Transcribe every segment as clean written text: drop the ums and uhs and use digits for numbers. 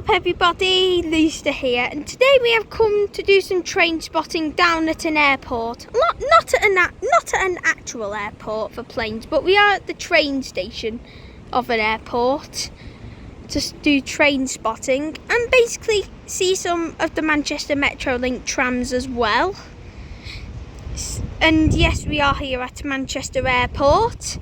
up everybody, Lucia here, and today we have come to do some train spotting down at an airport. Not at an actual airport for planes, but we are at the train station of an airport to do train spotting and basically see some of the Manchester Metrolink trams as well. And yes, we are here at Manchester Airport.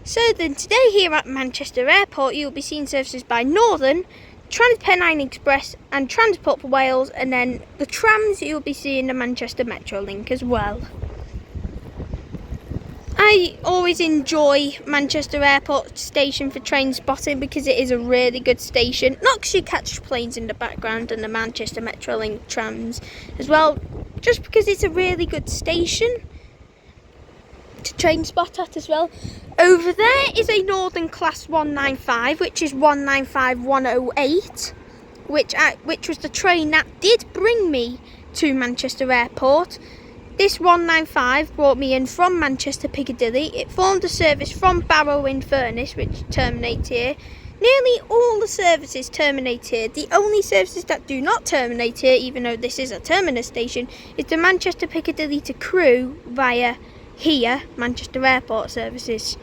So then today here at Manchester Airport you'll be seeing services by Northern, Transpennine Express and Transport for Wales, and then the trams you'll be seeing the Manchester Metrolink as well. I always enjoy Manchester Airport station for train spotting because it is a really good station. Not because you catch planes in the background and the Manchester Metrolink trams as well, just because it's a really good station to train spot at as well. Over there is a Northern Class 195, which is 195108, which was the train that did bring me to Manchester Airport. This 195 brought me in from Manchester Piccadilly. It formed a service from Barrow-in-Furness, which terminates here. Nearly all the services terminate here. The only services that do not terminate here, even though this is a terminus station, is the Manchester Piccadilly to Crewe via here, Manchester Airport services.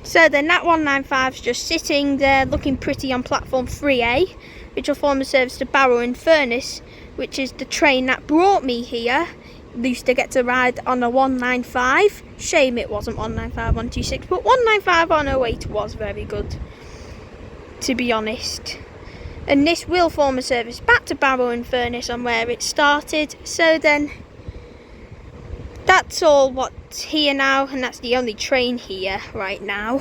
So then that 195 is just sitting there looking pretty on platform 3A, which will form a service to Barrow-in-Furness, which is the train that brought me here. Used to get to ride on a 195. Shame it wasn't 195 126, but 195 108 was very good, to be honest. And this will form a service back to Barrow-in-Furness on where it started. So then that's all what's here now, and that's the only train here right now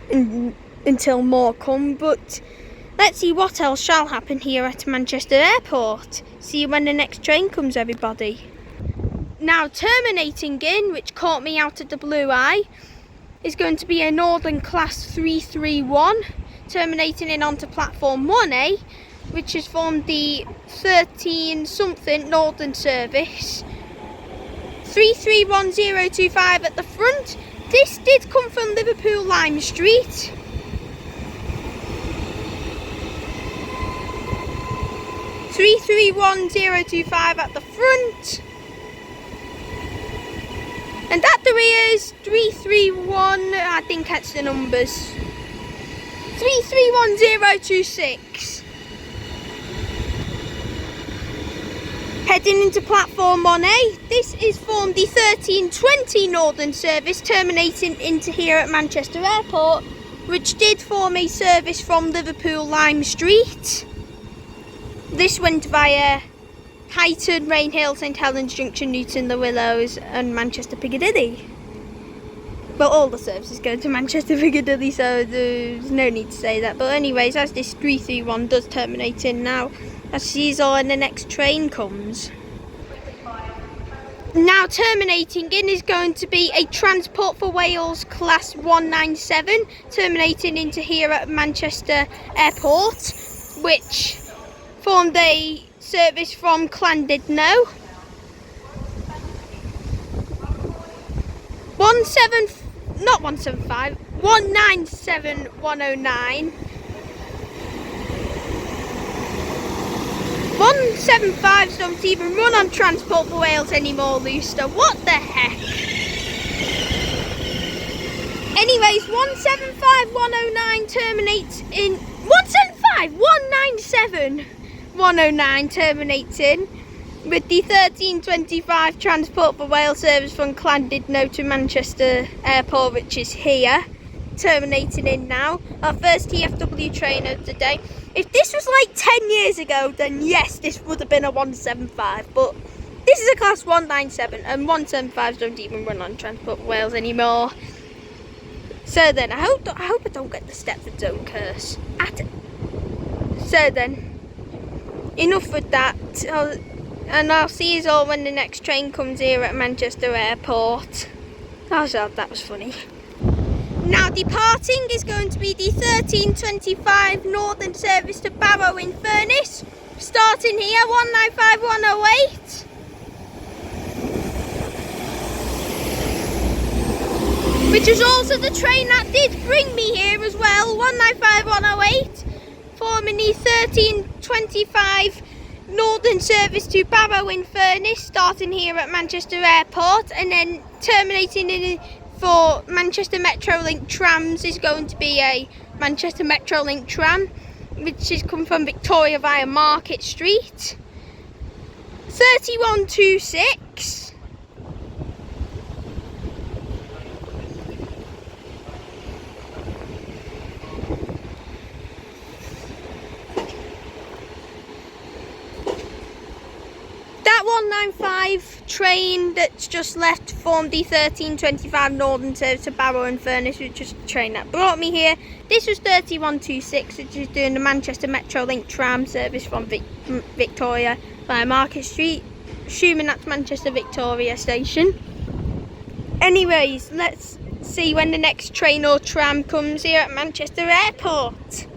until more come. But let's see what else shall happen here at Manchester Airport. See you when the next train comes, everybody. Now terminating in, which caught me out of the blue eye, is going to be a Northern Class 331 terminating in onto platform 1A, which has formed the 13 something Northern service. 331025 at the front. This did come from Liverpool Lime Street. (3311025) at the front. And at the rear is 331, I think that's the numbers. 331026. Heading into platform 1A, this is from the 1320 Northern service terminating into here at Manchester Airport, which did form a service from Liverpool Lime Street. This went via Highton, Rainhill, St Helens Junction, Newton, The Willows and Manchester Piccadilly. Well, all the services go to Manchester Piccadilly, so there's no need to say that. But anyways, as this 331 does terminate in now, as she's all when the next train comes. Now terminating in is going to be a Transport for Wales Class 197 terminating into here at Manchester Airport, which formed a service from Llandudno. 197109. 175s don't even run on Transport for Wales anymore, Lucia. What the heck? Anyways, 175109 terminates in 109 terminates in with the 1325 Transport for Wales service from Llandudno to Manchester Airport, which is here, terminating in now. Our first TFW train of the day. If this was like 10 years ago, then yes, this would have been a 175, but this is a Class 197 and 175s don't even run on Transport for Wales anymore. So then, I hope I don't get the Stepford Zone curse. So then, enough with that, and I'll see you all when the next train comes here at Manchester Airport. Oh, that was funny. Now departing is going to be the 1325 Northern service to Barrow-in-Furness, starting here 195108. Which is also the train that did bring me here as well, 195108. performing the 13:25 Northern service to Barrow in Furness, starting here at Manchester Airport, and then terminating in for Manchester Metrolink Trams is going to be a Manchester Metrolink tram, which is come from Victoria via Market Street. 3126. That 195 train that's just left formed the 13:25 Northern service to Barrow and Furness, which is the train that brought me here. This was 3126, which is doing the Manchester Metrolink tram service from Victoria via Market Street, assuming that's Manchester Victoria Station. Anyways, let's see when the next train or tram comes here at Manchester Airport.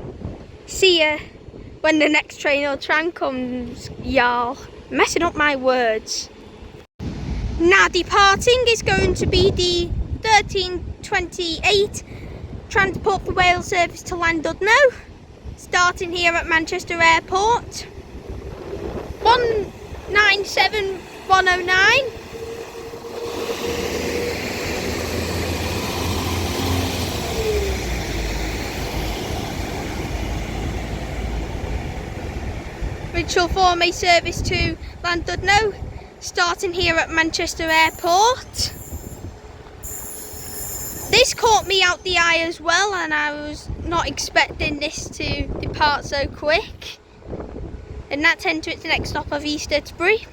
See ya when the next train or tram comes, y'all. Messing up my words. Now departing is going to be the 13:28 Transport for Wales service to Llandudno, starting here at Manchester Airport. 197109. Which will form a service to Llandudno, starting here at Manchester Airport. This caught me out the eye as well, and I was not expecting this to depart so quick. And that's heading to its next stop of East Didsbury.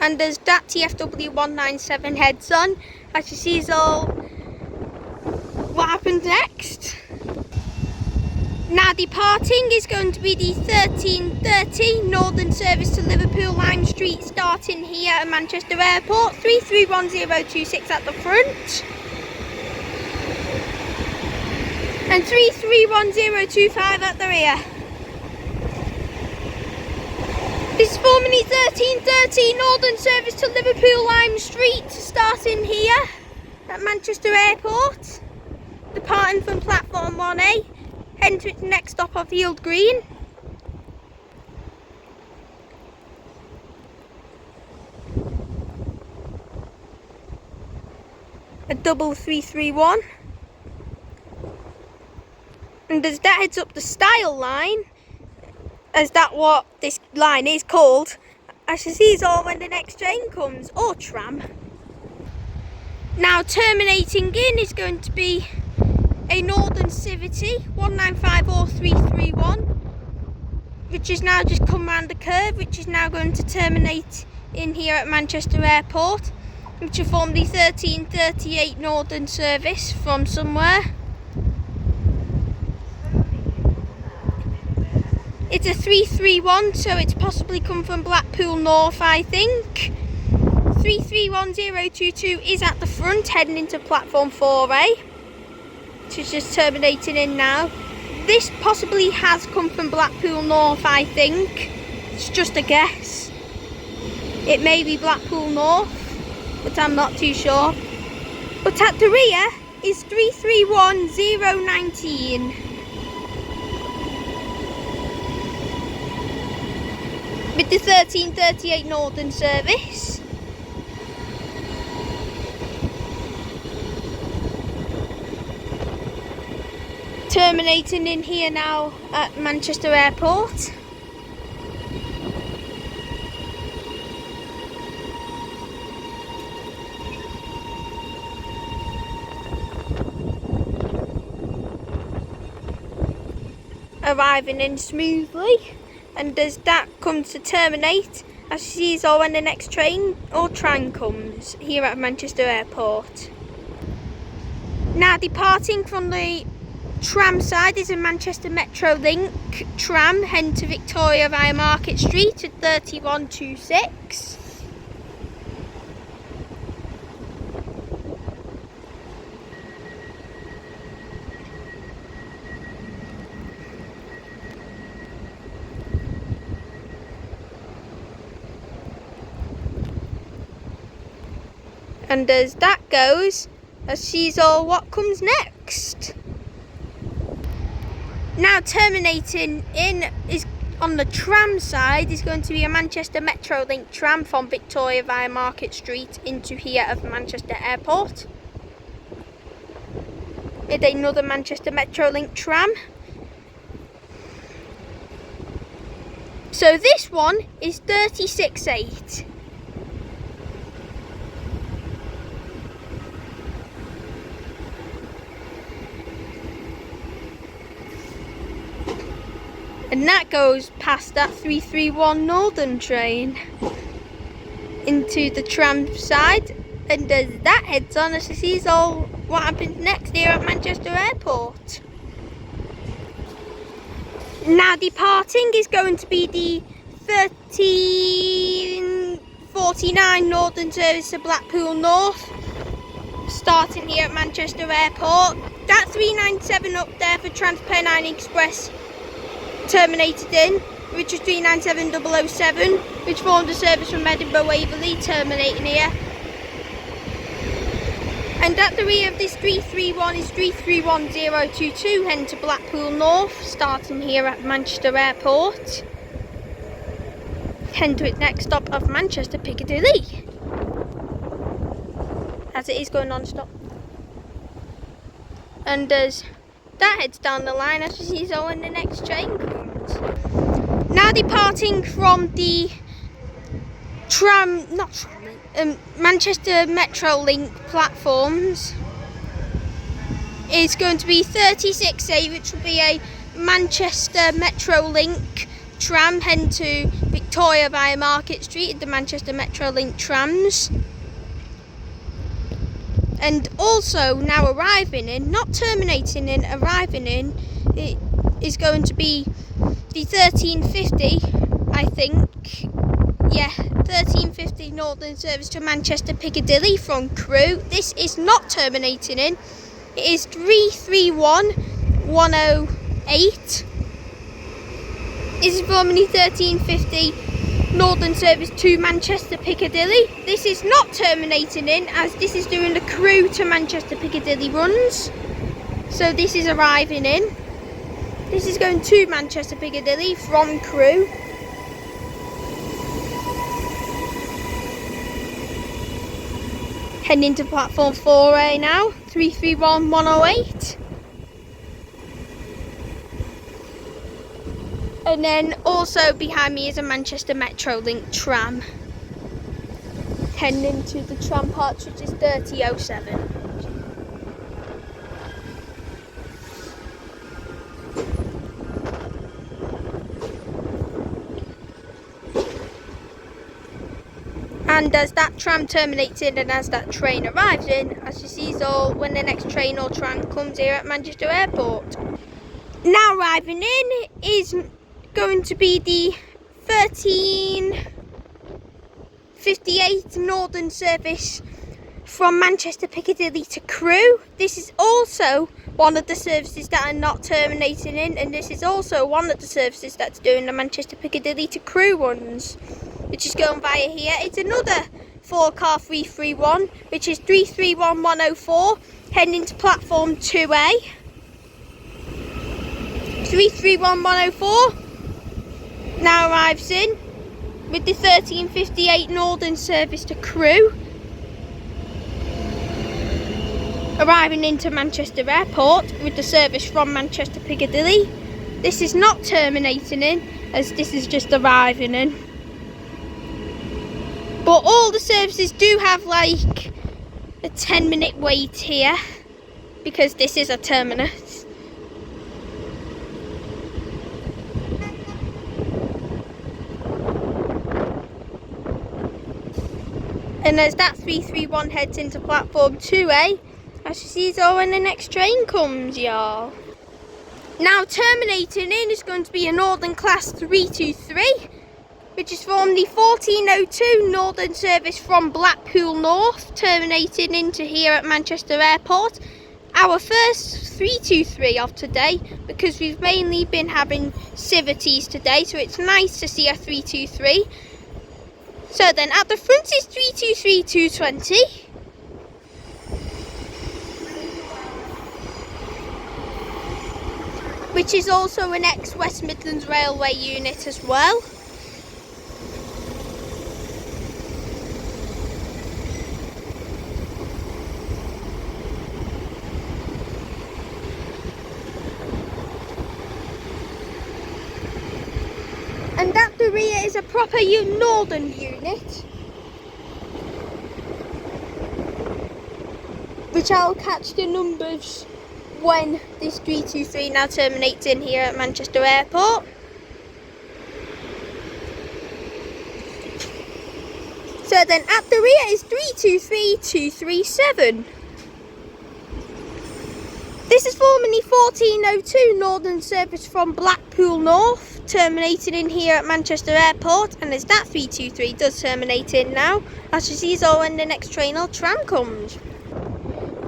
And there's that TFW 197 heads on, as you see is all what happens next. Now departing is going to be the 13:30 Northern service to Liverpool Lime Street, starting here at Manchester Airport. 331026 at the front and 331025 at the rear. This is forming the 13:30 Northern service to Liverpool Lime Street, starting here at Manchester Airport, departing from platform 1A. Heading to its next stop of Field Green. A 3331. And as that heads up the Styal line, as that what this line is called, I shall see all when the next train comes, or tram. Now terminating in is going to be a Northern Civity 195031, which has now just come round the curve, which is now going to terminate in here at Manchester Airport, which will form the 13:38 Northern service from somewhere. It's a 331, so it's possibly come from Blackpool North, I think. 331022 is at the front, heading into platform 4A. Which is just terminating in now. This possibly has come from Blackpool North, I think. It's just a guess. It may be Blackpool North, but I'm not too sure. But at the rear is 331019. With the 13:38 Northern service. Terminating in here now at Manchester Airport. Arriving in smoothly, and as that comes to terminate, as you see is all when the next train or tram comes here at Manchester Airport. Now departing from the tram side is a Manchester Metrolink tram heading to Victoria via Market Street at 3126. And as that goes, as sees all what comes next. Now terminating in is on the tram side is going to be a Manchester Metrolink tram from Victoria via Market Street into here of Manchester Airport. It's another Manchester Metrolink tram. So this one is 36.8. And that goes past that 331 Northern train into the tram side, and as that heads on, as you see, is all what happens next here at Manchester Airport. Now departing is going to be the 1349 Northern service to Blackpool North, starting here at Manchester Airport. That 397 up there for Transpennine Express terminated in, which is 397007, which formed a service from Edinburgh Waverley, terminating here. And at the rear of this 331 is 331022, heading to Blackpool North, starting here at Manchester Airport, heading to its next stop of Manchester Piccadilly, as it is going non-stop. And as that heads down the line, as you see, so when the next train comes. Now departing from the Manchester Metrolink platforms is going to be 36A, which will be a Manchester Metrolink tram heading to Victoria via Market Street at the Manchester Metrolink trams. And also now arriving in, not terminating in, arriving in, it is going to be the 1350, I think. Yeah, 1350 Northern service to Manchester Piccadilly from Crewe. This is not terminating in. It is 331108. This is formerly 1350 Northern service to Manchester Piccadilly. This is not terminating in, as this is doing the Crewe to Manchester Piccadilly runs. So this is arriving in. This is going to Manchester Piccadilly from Crewe. Heading into platform 4A now, 331108. And then also behind me is a Manchester Metrolink tram, heading into the tram parts, which is 3007. And as that tram terminates in and as that train arrives in, as you see, is all when the next train or tram comes here at Manchester Airport. Now arriving in is going to be the 1358 Northern service from Manchester Piccadilly to Crewe. This is also one of the services that are not terminating in, and this is also one of the services that's doing the Manchester Piccadilly to Crewe runs, which is going via here. It's another 4-car 331, which is 331104, heading into platform 2A. 331104 now arrives in with the 1358 Northern service to Crewe, arriving into Manchester Airport with the service from Manchester Piccadilly. This is not terminating in, as this is just arriving in. But all the services do have like a 10-minute wait here, because this is a terminus. And as that 331 heads into platform 2A, as you see, so when the next train comes, y'all. Now terminating in is going to be a Northern Class 323, which is from the 1402 Northern service from Blackpool North, terminating into here at Manchester Airport. Our first 323 of today, because we've mainly been having civities today, so it's nice to see a 323. So then at the front is 323 220. which is also an ex-West Midlands Railway unit as well. And at the rear is a proper northern unit, which I'll catch the numbers when this 323 now terminates in here at Manchester Airport. So then at the rear is 323237. This is formerly 1402 Northern service from Blackpool North, terminating in here at Manchester Airport, and as that 323 does terminate in now, as you see is all when the next train or tram comes.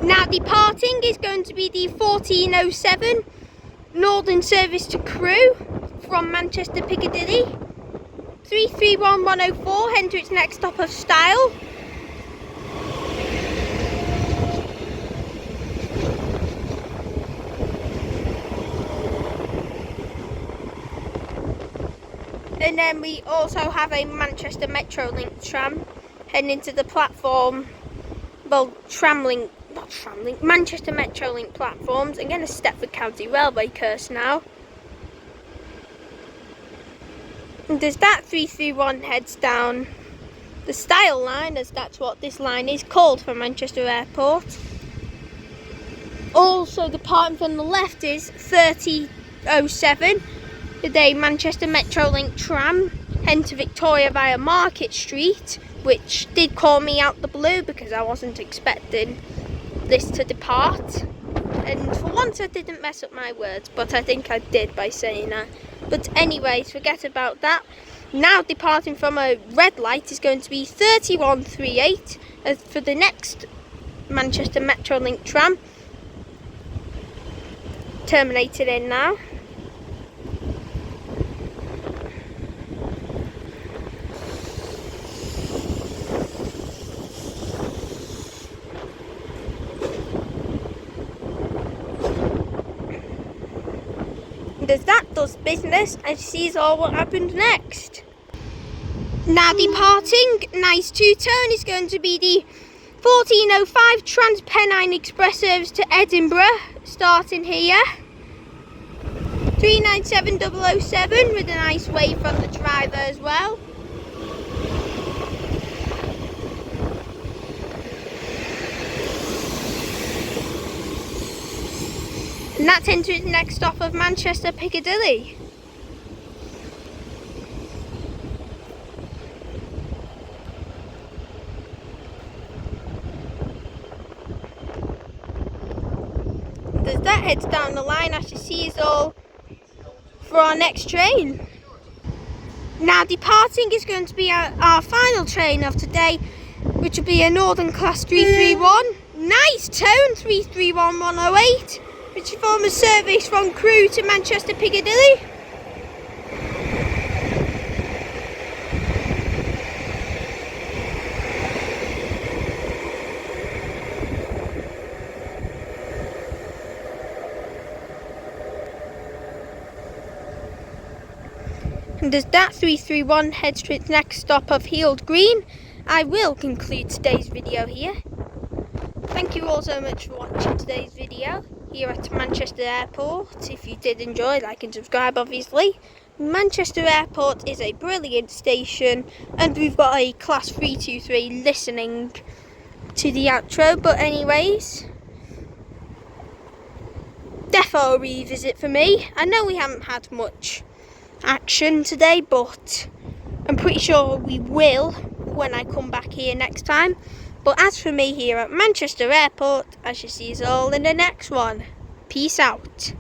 Now departing is going to be the 1407 Northern service to Crewe from Manchester Piccadilly. 331104 head to its next stop of Styal. And then we also have a Manchester Metrolink tram heading into the platform, well, Manchester Metrolink platforms. Again, a Stepford County Railway curse now. And as that 331 heads down the Styal line, as that's what this line is called for Manchester Airport. Also departing from the left is 3007, the Manchester Metrolink tram heading to Victoria via Market Street, which did call me out the blue because I wasn't expecting this to depart. And for once I didn't mess up my words, but I think I did by saying that. But anyways, forget about that. Now departing from a red light is going to be 3138 for the next Manchester Metrolink tram, terminated in now. As that does business, and sees all what happened next. Now departing, nice two-tone, is going to be the 1405 Transpennine Express service to Edinburgh, starting here. 397007 with a nice wave from the driver as well. And that's into its next stop of Manchester Piccadilly. As that heads down the line, as you see, is all for our next train. Now departing is going to be our final train of today, which will be a Northern Class 331. Nice tone, 331108. Which form a service from Crewe to Manchester Piccadilly. And as that 331 heads to its next stop of Heald Green, I will conclude today's video here. Thank you all so much for watching today's video here at Manchester Airport. If you did enjoy, like and subscribe obviously. Manchester Airport is a brilliant station, and we've got a Class 323 listening to the outro. But anyways, defo a revisit for me. I know we haven't had much action today, but I'm pretty sure we will when I come back here next time. But as for me here at Manchester Airport, I shall see you all in the next one. Peace out.